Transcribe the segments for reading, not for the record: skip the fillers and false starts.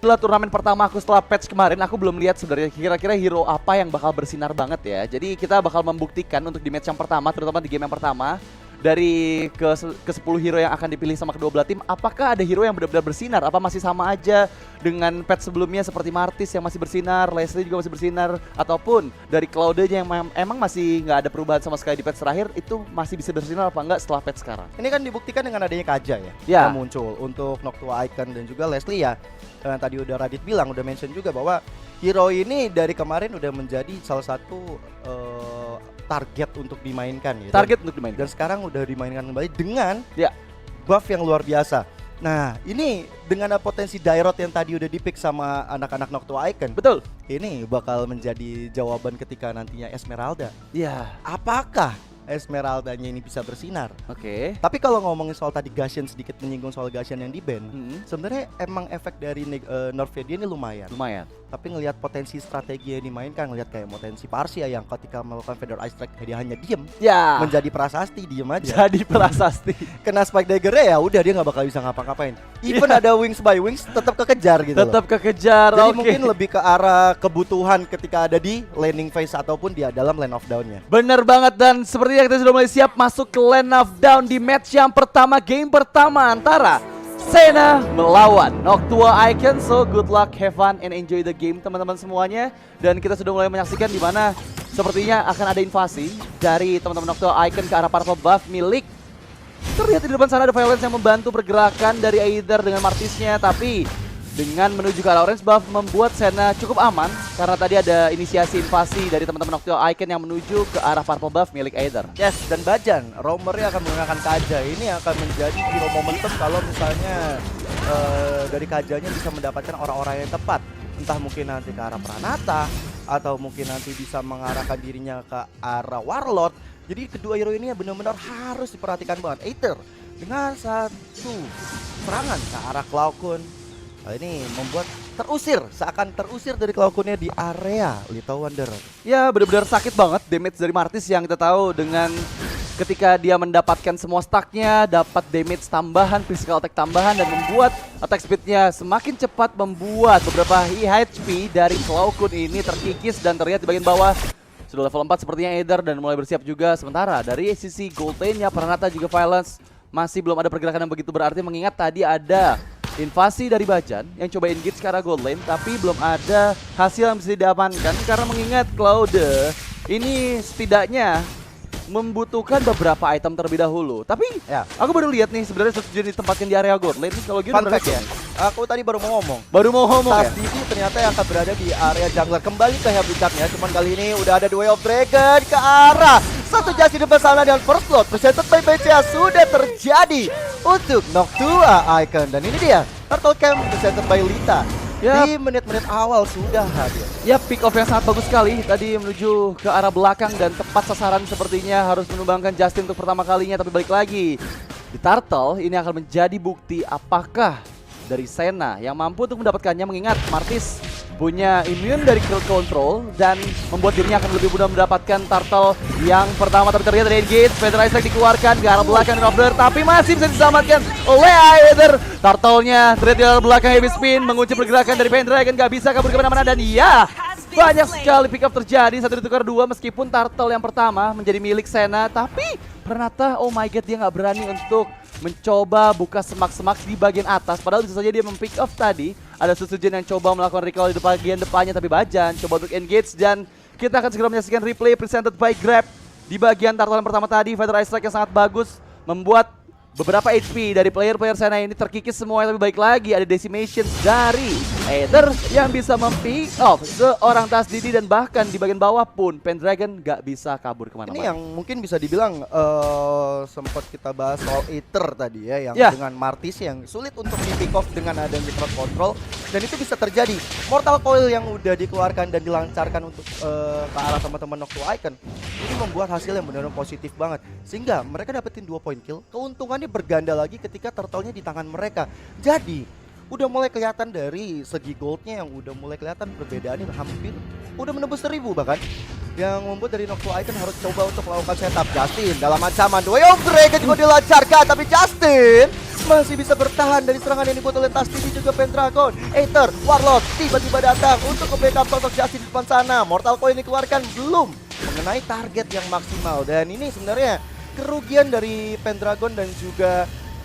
adalah turnamen pertama aku setelah patch kemarin. Aku belum lihat sebenarnya kira-kira hero apa yang bakal bersinar banget ya. Jadi kita bakal membuktikan untuk di match yang pertama, terutama di game yang pertama, dari ke 10 hero yang akan dipilih sama kedua belah tim, apakah ada hero yang benar-benar bersinar? Apa masih sama aja dengan patch sebelumnya seperti Martis yang masih bersinar, Leslie juga masih bersinar, ataupun dari Cloud-nya yang emang masih nggak ada perubahan sama sekali di patch terakhir, itu masih bisa bersinar apa enggak setelah patch sekarang? Ini kan dibuktikan dengan adanya Kaja ya, Ya. yang muncul untuk Noctua Icon dan juga Leslie ya. Dan tadi udah Radit bilang, udah mention juga bahwa hero ini dari kemarin udah menjadi salah satu target untuk dimainkan gitu. Target untuk dimainkan. Dan sekarang udah dimainkan kembali dengan Ya. buff yang luar biasa. Nah, ini dengan potensi Dairot yang tadi udah dipick sama anak-anak Noctua Icon. Betul. Ini bakal menjadi jawaban ketika nantinya Esmeralda. Iya. Apakah Esmeraldanya ini bisa bersinar? Oke. Tapi kalau ngomongin soal tadi Gashen, sedikit menyinggung soal Gashen yang di ban, Sebenarnya sebenarnya emang efek dari nerfnya dia ini lumayan. lumayan. Tapi ngelihat potensi strategi yang dimainkan, ngelihat kayak potensi Parsia yang ketika melakukan Feather Ice Strike dia hanya diem, Ya. menjadi prasasti diem aja. Jadi prasasti. Kena Spike Dagger ya udah dia nggak bakal bisa ngapa-ngapain. Even ada Wings by Wings tetap kekejar gitu. Tetap kekejar. Jadi Oke. mungkin lebih ke arah kebutuhan ketika ada di laning phase ataupun dia dalam lane of down-nya. Bener banget, dan sepertinya kita sudah mulai siap masuk ke lane of down di match yang pertama, game pertama antara Senna melawan Noctua Icon. So good luck, have fun and enjoy the game teman-teman semuanya. Dan kita sudah mulai menyaksikan di mana sepertinya akan ada invasi dari teman-teman Noctua Icon ke arah purple buff milik. Terlihat di depan sana ada Violence yang membantu pergerakan dari Aether dengan Martisnya, tapi dengan menuju ke arah orange buff membuat Senna cukup aman karena tadi ada inisiasi invasi dari teman-teman Noctua Icon yang menuju ke arah purple buff milik Aether. Yes, dan Bajan, roamernya akan menggunakan Kaja. Ini akan menjadi hero momentum kalau misalnya dari Kajanya bisa mendapatkan orang-orang yang tepat. Entah mungkin nanti ke arah Pranata, atau mungkin nanti bisa mengarahkan dirinya ke arah Warlord. Jadi kedua hero ini benar-benar harus diperhatikan banget. Aether dengan satu serangan ke arah Cloud. Hal ini membuat seakan terusir dari Cloud-nya di area Little Wanderer. Ya benar-benar sakit banget damage dari Martis yang kita tahu dengan ketika dia mendapatkan semua stacknya, dapat damage tambahan, physical attack tambahan, dan membuat attack speednya semakin cepat, membuat beberapa HP dari Cloud ini terkikis dan terlihat di bagian bawah. Sudah level 4 sepertinya Aether dan mulai bersiap juga. Sementara dari sisi gold lane-nya Pranata juga Violence masih belum ada pergerakan yang begitu berarti, mengingat tadi ada invasi dari Bajan yang coba engage ke arah gold lane, tapi belum ada hasil yang bisa diamankan karena mengingat Cloud ini setidaknya membutuhkan beberapa item terlebih dahulu. Tapi Ya, aku baru lihat nih sebenarnya sudah ditempatkan di area gold lane. Kalau gitu fun fact ya. Aku tadi baru mau ngomong. Baru mau ngomong ya. Tadi ternyata yang akan berada di area jungler kembali ke habitatnya. Cuman kali ini udah ada Way of Dragon ke arah satu jasi depan sana dan first blood presented by BCA sudah terjadi untuk Noctua Icon. Dan ini dia Turtle Camp presented by Lita. Yap. Di menit-menit awal sudah hadir. Ya, pick off yang sangat bagus sekali tadi menuju ke arah belakang dan tepat sasaran, sepertinya harus menumbangkan Justin untuk pertama kalinya. Tapi balik lagi di Turtle ini akan menjadi bukti apakah dari Senna yang mampu untuk mendapatkannya, mengingat Martis punya immune dari kill control dan membuat dirinya akan lebih mudah mendapatkan Turtle yang pertama. Tapi terlihat dari engage, Feather Ice Strike dikeluarkan ke arah belakang Robler, tapi masih bisa diselamatkan oleh Aether. Turtle-nya terlihat di arah belakang, heavy spin, mengunci pergerakan dari Pendragon, gak bisa kabur kemana-mana. Dan ya, banyak sekali pick up terjadi, satu ditukar dua, meskipun Turtle yang pertama menjadi milik Senna, tapi Pranata, oh my god, dia nggak berani untuk mencoba buka semak-semak di bagian atas. Padahal bisa saja dia mempick off tadi. Ada Susujen yang coba melakukan recall di bagian depannya, tapi Bajan coba untuk engage. Dan kita akan segera menyaksikan replay presented by Grab di bagian Turtle yang pertama tadi. Feather Ice Strike yang sangat bagus membuat beberapa HP dari player-player Senna ini terkikis semua. Tapi baik lagi ada decimation dari Aether yang bisa mempick off seorang Tas Didi, dan bahkan di bagian bawah pun Pendragon gak bisa kabur kemana-mana. Ini yang mungkin bisa dibilang sempat kita bahas soal Aether tadi ya, yang dengan Martis yang sulit untuk di pick off dengan adanya crowd control, dan itu bisa terjadi. Mortal Coil yang udah dikeluarkan dan dilancarkan untuk ke arah teman-teman Noctua Icon ini membuat hasil yang benar-benar positif banget, sehingga mereka dapetin 2 point kill. Keuntungannya berganda lagi ketika turtle-nya di tangan mereka. Jadi udah mulai kelihatan dari segi goldnya yang udah mulai kelihatan perbedaannya hampir udah menembus 1000 bahkan, yang membuat dari Noctua Icon harus coba untuk melakukan setup. Justin dalam ancaman, Way of Dragon juga dilancarkan, tapi Justin masih bisa bertahan dari serangan yang dibuat oleh Tasdidi juga Pendragon. Aether, Warlord tiba-tiba datang untuk ke-backup sosok Justin di depan sana. Mortal Coil yang dikeluarkan belum mengenai target yang maksimal. Dan ini sebenarnya kerugian dari Pendragon dan juga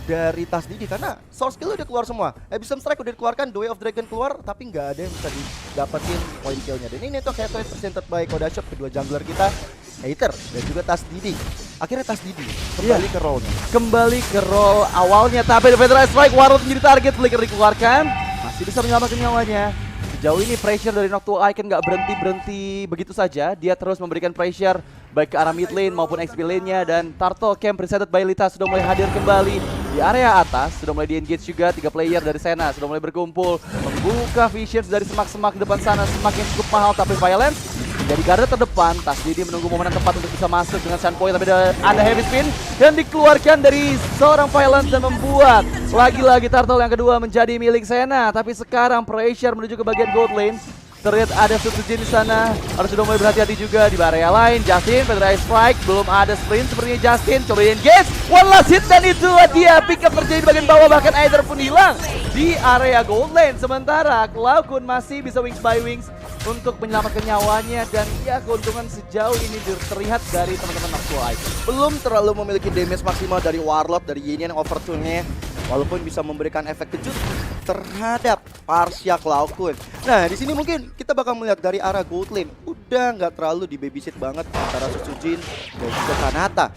dari Tasdidi karena source kill udah keluar semua. Abyssal Strike udah dikeluarkan, The Way of Dragon keluar, tapi nggak ada yang bisa didapetin point killnya. Dan ini tuh kayak presented by Kodashop, kedua jungler kita, Aether dan juga Tasdidi. Akhirnya Tasdidi kembali ke role-nya. Kembali ke role awalnya, tapi The Federal Strike Warlord menjadi target. Flicker dikeluarkan, masih bisa menyelamatkan nyawanya. Sejauh ini pressure dari Noctua Icon nggak berhenti begitu saja. Dia terus memberikan pressure baik ke arah mid lane maupun XP lane-nya. Dan Turtle Camp presented by Lita sudah mulai hadir kembali di area atas. Sudah mulai di-engage juga 3 player dari Senna. Sudah mulai berkumpul, membuka visions dari semak-semak di depan sana. Semakin cukup mahal, tapi Violence jadi garda terdepan. Tasdidi menunggu momen yang tepat untuk bisa masuk dengan Sunpoint, tapi ada heavy spin yang dikeluarkan dari seorang Violence dan membuat lagi-lagi Turtle yang kedua menjadi milik Senna. Tapi sekarang pressure menuju ke bagian gold lane. Terlihat ada Subsujin di sana, harus sudah mulai berhati-hati juga di area lain. Justin, Federal Strike, belum ada sprint sepertinya Justin. Coba di engage, one last hit dan itu dia pick up terjadi di bagian bawah, bahkan Aether pun hilang di area gold lane. Sementara Cloud masih bisa wings by wings untuk menyelamatkan nyawanya, dan ya keuntungan sejauh ini terlihat dari teman-teman Noctua Icon. Belum terlalu memiliki damage maksimal dari Warlord, dari Yin yang overtune-nya, walaupun bisa memberikan efek kejut terhadap Parsia Cloud. Nah, di sini mungkin kita bakal melihat dari arah gold lane udah nggak terlalu di babysit banget antara Susujin dan juga Kanata.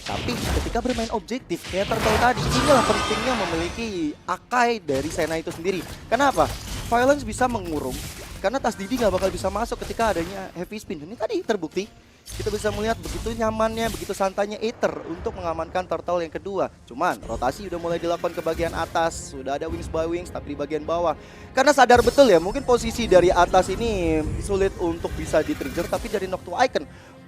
Tapi ketika bermain objektif kayak Turtle tadi, inilah pentingnya memiliki Akai dari Senna itu sendiri. Kenapa? Violence bisa mengurung karena Tasdidi nggak bakal bisa masuk ketika adanya heavy spin. Ini tadi terbukti. Kita bisa melihat begitu nyamannya, begitu santainya Aether untuk mengamankan Turtle yang kedua. Cuman rotasi udah mulai dilakukan ke bagian atas, sudah ada wings by wings, tapi di bagian bawah. Karena sadar betul ya, mungkin posisi dari atas ini sulit untuk bisa di-trigger, tapi dari Noctua Icon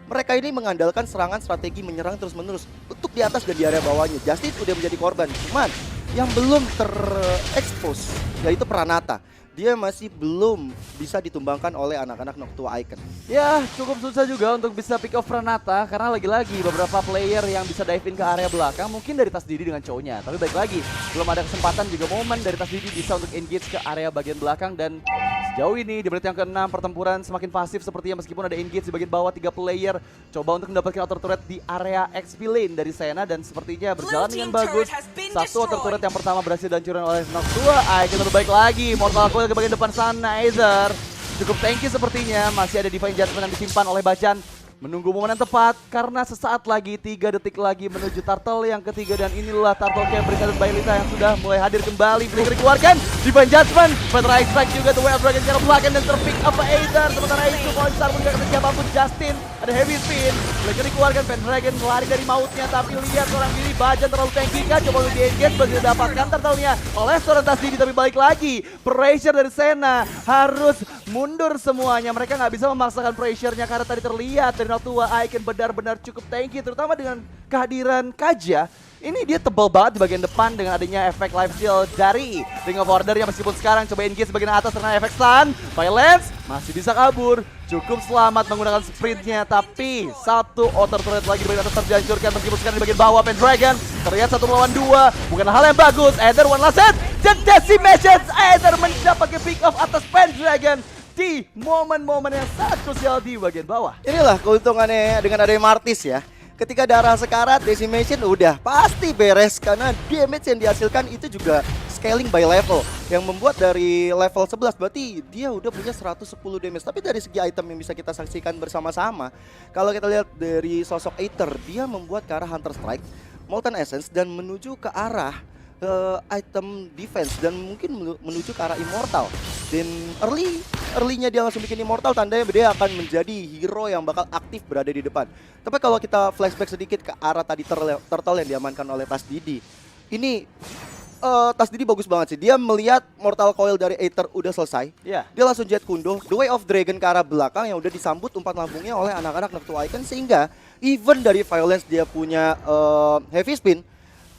mereka ini mengandalkan serangan strategi menyerang terus-menerus untuk di atas dan di area bawahnya. Justin udah menjadi korban, cuman yang belum terekspos yaitu Pranata. Dia masih belum bisa ditumbangkan oleh anak-anak Noctua Icon. Ya, cukup susah juga untuk bisa pick off Pranata karena lagi-lagi beberapa player yang bisa dive in ke area belakang mungkin dari Tasdidi dengan cowoknya. Tapi baik lagi, belum ada kesempatan juga momen dari Tasdidi bisa untuk engage ke area bagian belakang. Dan sejauh ini di menit yang ke-6 pertempuran semakin pasif sepertinya, meskipun ada engage di bagian bawah 3 player coba untuk mendapatkan outer turret di area XP lane dari Senna, dan sepertinya berjalan dengan bagus. Satu outer turret yang pertama berhasil dihancurkan oleh Noctua Icon. Lebih baik lagi Mortal Coil ke bagian depan sana. Aether cukup tanky sepertinya, masih ada Divine Judgment yang disimpan oleh Bajan. Menunggu momen yang tepat karena sesaat lagi, 3 detik lagi menuju Turtle yang ketiga, dan inilah Turtle Camp presented by Lita yang sudah mulai hadir kembali. Flicker dikeluarkan, Divine Judgment, Federal Strike juga, The Way of Dragon cara belakang dan terpick up Aether. Sementara itu Konsar pun gak kena siapapun. Justin ada heavy spin, Flicker dikeluarkan, Pendragon lari dari mautnya, tapi lihat seorang diri Bajan terlalu tanky kan, coba untuk di-engage berhasil dapatkan Turtle-nya oleh seorang Tasdidi. Tapi balik lagi, pressure dari Senna harus mundur semuanya. Mereka nggak bisa memaksakan pressure-nya karena tadi terlihat dari Noctua Icon benar-benar cukup tanky, terutama dengan kehadiran Kaja. Ini dia tebal banget di bagian depan dengan adanya efek life steal dari Ring of Order yang meskipun sekarang coba engage bagian atas karena efek stun. Violence masih bisa kabur, cukup selamat menggunakan sprintnya, tapi satu outer turret lagi di bagian atas terhancurkan meskipun sekarang di bagian bawah. Pendragon terlihat 1 melawan 2, bukan hal yang bagus. Aether one last hit, dan Decimations. Aether mendapatkan pick off atas Pendragon di momen-momen yang sangat krusial di bagian bawah. Inilah keuntungannya dengan adanya Martis ya. Ketika darah sekarat, Decimation udah pasti beres karena damage yang dihasilkan itu juga scaling by level, yang membuat dari level 11 berarti dia udah punya 110 damage. Tapi dari segi item yang bisa kita saksikan bersama-sama, kalau kita lihat dari sosok Aether, dia membuat ke arah Hunter Strike, Molten Essence, dan menuju ke arah item defense, dan mungkin menuju ke arah Immortal. Dan early-nya dia langsung bikin Immortal, tandanya dia akan menjadi hero yang bakal aktif berada di depan. Tapi kalau kita flashback sedikit ke arah tadi Turtle yang diamankan oleh Tasdidi, ini Tasdidi bagus banget sih. Dia melihat Mortal Coil dari Aether udah selesai, dia langsung jet kundo, The Way of Dragon ke arah belakang yang udah disambut umpan lambungnya oleh anak-anak Noctua Icon, sehingga even dari Violence dia punya heavy spin,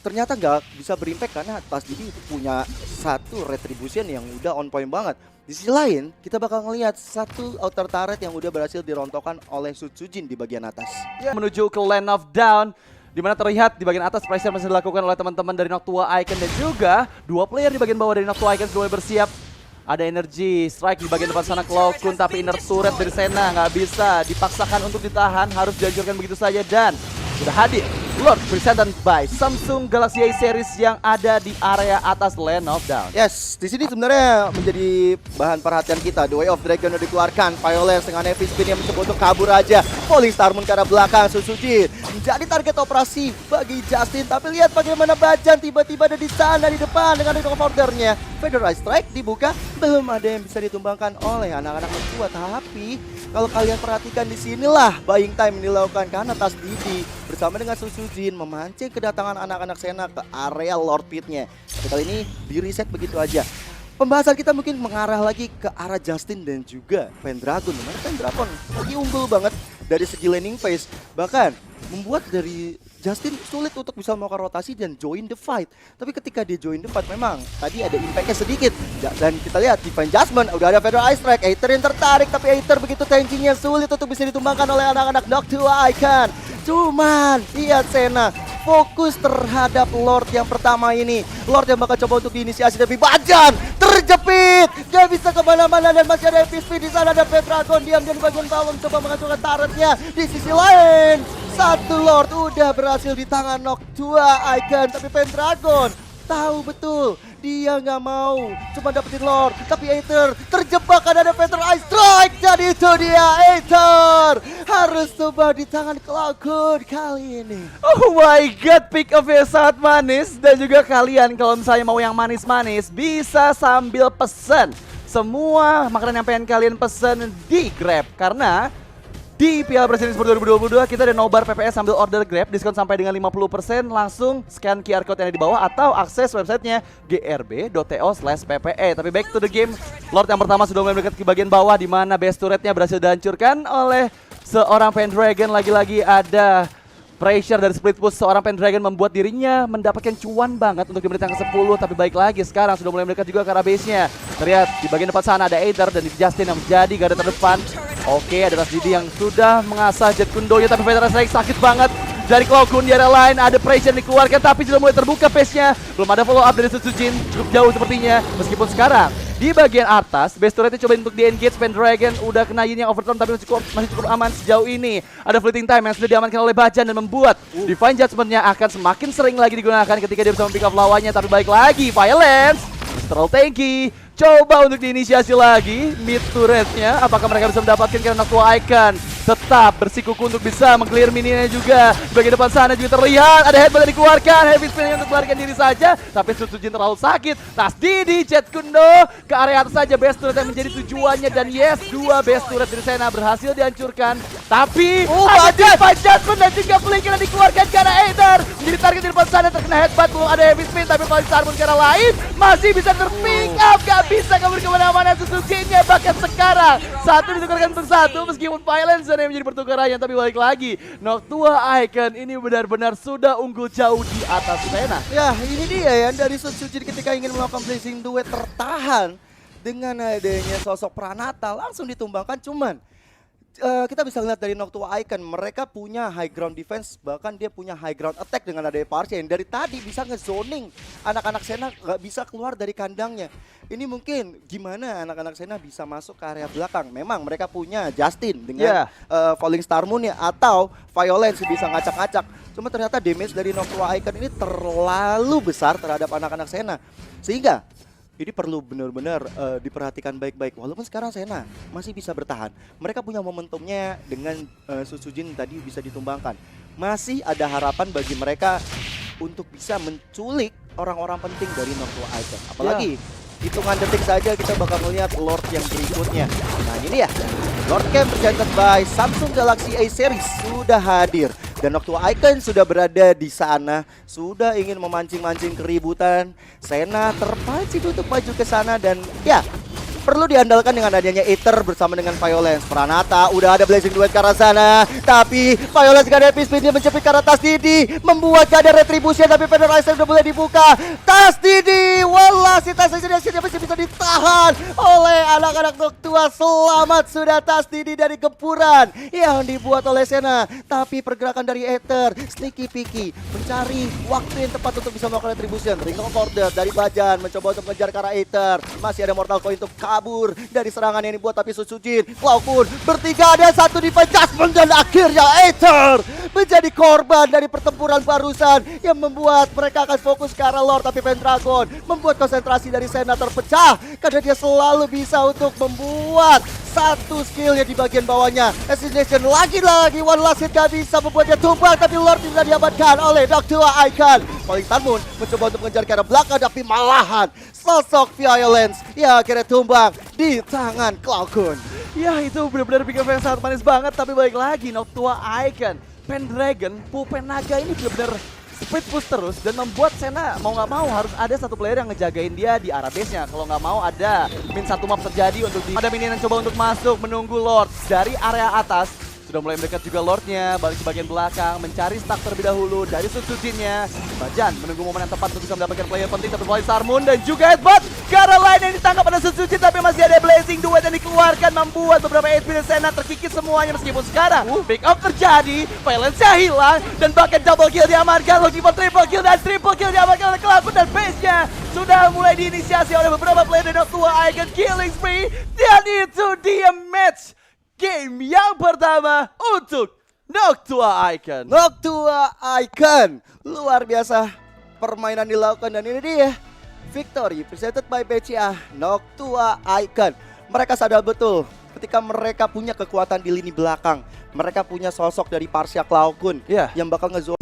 ternyata nggak bisa berimpact karena Tasdidi punya satu retribution yang udah on point banget. Di sisi lain, kita bakal ngelihat satu outer turret yang udah berhasil dirontokkan oleh Sutsujin di bagian atas. Menuju ke Land of Down, di mana terlihat di bagian atas pressure masih dilakukan oleh teman-teman dari Noctua Icon dan juga dua player di bagian bawah dari Noctua Icon sudah mulai bersiap. Ada energi strike di bagian depan sana Cloakun, tapi inner turret dari Senna nggak bisa dipaksakan untuk ditahan, harus dihancurkan begitu saja dan sudah hadir Lord presented by Samsung Galaxy A series yang ada di area atas Land of Dawn. Yes, di sini sebenarnya menjadi bahan perhatian kita. The Way of Dragon udah dikeluarkan, Violence dengan heavy spin yang mencoba untuk kabur aja. Falling Star Moon ke arah belakang, Suzuki menjadi target operasi bagi Justin. Tapi lihat bagaimana Bajan tiba-tiba ada di sana di depan dengan Ring of Order-nya. Federal Strike dibuka, belum ada yang bisa ditumbangkan oleh anak-anak tua. Tapi kalau kalian perhatikan di sinilah buying time yang dilakukan karena Tas Didi bersama dengan Susujin memancing kedatangan anak-anak Senna ke area Lord Pit-nya. Tapi kali ini di reset begitu aja. Pembahasan kita mungkin mengarah lagi ke arah Justin dan juga Pendragon. Dimana Pendragon lagi unggul banget dari segi laning phase. Bahkan membuat dari Justin sulit untuk bisa melakukan rotasi dan join the fight. Tapi ketika dia join the fight memang tadi ada impactnya sedikit. Dan kita lihat Divine Judgment udah ada Federal Ice Strike. Aether yang tertarik tapi Aether begitu tankinya sulit untuk bisa ditumbangkan oleh anak-anak Noctua Icon. Cuman lihat Senna fokus terhadap Lord yang pertama ini. Lord yang bakal coba untuk diinisiasi tapi Bajan terjepit. Gak bisa kemana-mana dan masih ada FSP di sana. Ada Pendragon diam di bagian bawah mencoba menghancurkan turretnya. Di sisi lain satu Lord udah berhasil di tangan Noctua Icon. Tapi Pendragon tahu betul dia nggak mau cuma dapetin Lord, tapi Aether terjebak karena ada Feather Ice Strike. Jadi itu dia Aether harus coba di tangan Cloakun kali ini. Oh my god, pick up yang sangat manis. Dan juga kalian kalau misalnya mau yang manis-manis bisa sambil pesen semua makanan yang pengen kalian pesen di Grab. Karena di Piala Presiden Sport 2022 kita ada nobar PPS sambil order Grab, diskon sampai dengan 50%, langsung scan QR code yang ada di bawah atau akses websitenya grb.to/ppe. Tapi back to the game, Lord yang pertama sudah mulai mendekat ke bagian bawah di mana base turretnya berhasil dihancurkan oleh seorang Pendragon. Lagi-lagi ada pressure dari split push seorang Pendragon membuat dirinya mendapatkan cuan banget untuk di menit yang ke-10. Tapi baik lagi sekarang sudah mulai mendekat juga ke arah base-nya. Terlihat di bagian depan sana ada Aether dan Justin yang menjadi garda terdepan. Oke, ada Tas Didi yang sudah mengasah Jet Kundonya, tapi Federal Strike sakit banget dari Cloakun. Di area lain ada pressure yang dikeluarkan tapi sudah mulai terbuka pace-nya. Belum ada follow up dari Susujin, cukup jauh sepertinya. Meskipun sekarang di bagian atas base turretnya coba untuk di-engage. Pendragon udah kena Yin yang overturn tapi masih cukup aman sejauh ini. Ada fleeting time yang sudah diamankan oleh Bajan dan membuat Divine Judgment-nya akan semakin sering lagi digunakan ketika dia bisa pick up lawannya. Tapi baik lagi Violence masih terlalu tanky. Coba untuk diinisiasi lagi mid turretnya. Apakah mereka bisa mendapatkan karena Noctua Icon tetap bersikuku untuk bisa meng-clear minionnya juga. Di bagian depan sana juga terlihat ada headbutt yang dikeluarkan. Heavy spin untuk melarikan diri saja. Tapi Susujin terlalu sakit. Tas Didi, Jet Kundo ke area atas saja. Base turret yang menjadi tujuannya. Dan yes, dua base turret dari Senna berhasil dihancurkan. Tapi ada Judgment dan juga Flicker yang dikeluarkan karena Aether menjadi target di depan sana. Terkena headbutt, belum ada heavy spin. Tapi Falling Star Moon ke arah lain masih bisa terpick up. Gak bisa kabur kemana-mana Suzuki-nya. Bahkan sekarang satu ditukarkan untuk satu meskipun Violence yang menjadi pertukarannya. Tapi balik lagi Noctua Icon ini benar-benar sudah unggul jauh di atas Senna. Ya ini dia ya dari Suzuki ketika ingin melakukan blazing duet tertahan dengan adanya sosok Pranata langsung ditumbangkan. Cuman kita bisa lihat dari Noctua Icon mereka punya high ground defense, bahkan dia punya high ground attack dengan adanya Parsia yang dari tadi bisa nge-zoning anak-anak Senna gak bisa keluar dari kandangnya. Ini mungkin gimana anak-anak Senna bisa masuk ke area belakang. Memang mereka punya Justin dengan Falling Star Moon ya atau Violence bisa ngacak-ngacak. Cuma ternyata damage dari Noctua Icon ini terlalu besar terhadap anak-anak Senna. Sehingga ini perlu benar-benar diperhatikan baik-baik. Walaupun sekarang Senna masih bisa bertahan, mereka punya momentumnya dengan Susujin tadi bisa ditumbangkan. Masih ada harapan bagi mereka untuk bisa menculik orang-orang penting dari Noctua Icon. Apalagi hitungan detik saja kita bakal melihat Lord yang berikutnya. Nah ini ya, Lord Camp presented by Samsung Galaxy A series sudah hadir. Dan Noctua Icon sudah berada di sana, sudah ingin memancing-mancing keributan. Senna terpancing untuk maju ke sana dan ya, perlu diandalkan dengan adanya Aether bersama dengan Violence. Pranata udah ada Blazing Duet ke arah sana, tapi Violence gak ada epic speed, dia mencepit ke arah Tas Didi, membuat gak ada retribution, tapi Federalizer udah boleh dibuka. Tas Didi, wallah si Tas Didi masih bisa ditahan oleh anak-anak Noctua. Selamat sudah Tas Didi dari gempuran yang dibuat oleh Senna, tapi pergerakan dari Aether, sneaky picky, mencari waktu yang tepat untuk bisa melakukan retribution. Ring of Order dari Bajan mencoba untuk mengejar ke arah Aether, masih ada Mortal Coil untuk kabur dari serangan yang dibuat, tapi Susujin, Cloud pun bertiga, ada satu Divine Judgment, dan akhirnya Aether menjadi korban dari pertempuran barusan yang membuat mereka akan fokus ke arah Lord, tapi Pendragon membuat konsentrasi dari Senna terpecah karena dia selalu bisa untuk membuat satu skillnya di bagian bawahnya. Assassination lagi-lagi, one last hit gak bisa membuatnya tumbang, tapi Lord bisa diamankan oleh Noctua Icon. Calling Moon mencoba untuk mengejar ke arah belakang, tapi malahan sosok Violence yang akhirnya tumbang di tangan Cloud. Ya itu benar-benar pick up yang sangat manis banget, tapi balik lagi Noctua Icon, Pendragon, pulpen naga ini benar-benar speed push terus dan membuat Senna mau nggak mau harus ada satu player yang ngejagain dia di arah base-nya. Kalau nggak mau ada min satu map terjadi untuk ada minion yang coba untuk masuk menunggu Lord dari area atas. Sudah mulai mendekat juga Lordnya, balik ke bagian belakang, mencari stack terlebih dahulu dari Susujinnya. Bajan menunggu momen yang tepat untuk bisa mendapatkan player penting, tapi Calling Moon dan juga headbutt ke arah lain yang ditangkap pada Susujin, tapi masih ada Blazing Duet yang dikeluarkan, membuat beberapa HP dan Senna terkikis semuanya. Meskipun sekarang pick up terjadi, Violence-nya hilang, dan bahkan double kill diamankan, lagi for triple kill, dan triple kill diamankan oleh Cloud, dan base-nya sudah mulai diinisiasi oleh beberapa player dan Noctua Icon killing spree, dan itu dia match game yang pertama untuk Noctua Icon. Noctua Icon, luar biasa permainan dilakukan, dan ini dia victory presented by BCA Noctua Icon. Mereka sadar betul ketika mereka punya kekuatan di lini belakang, mereka punya sosok dari Parsia Cloud yang bakal ngezo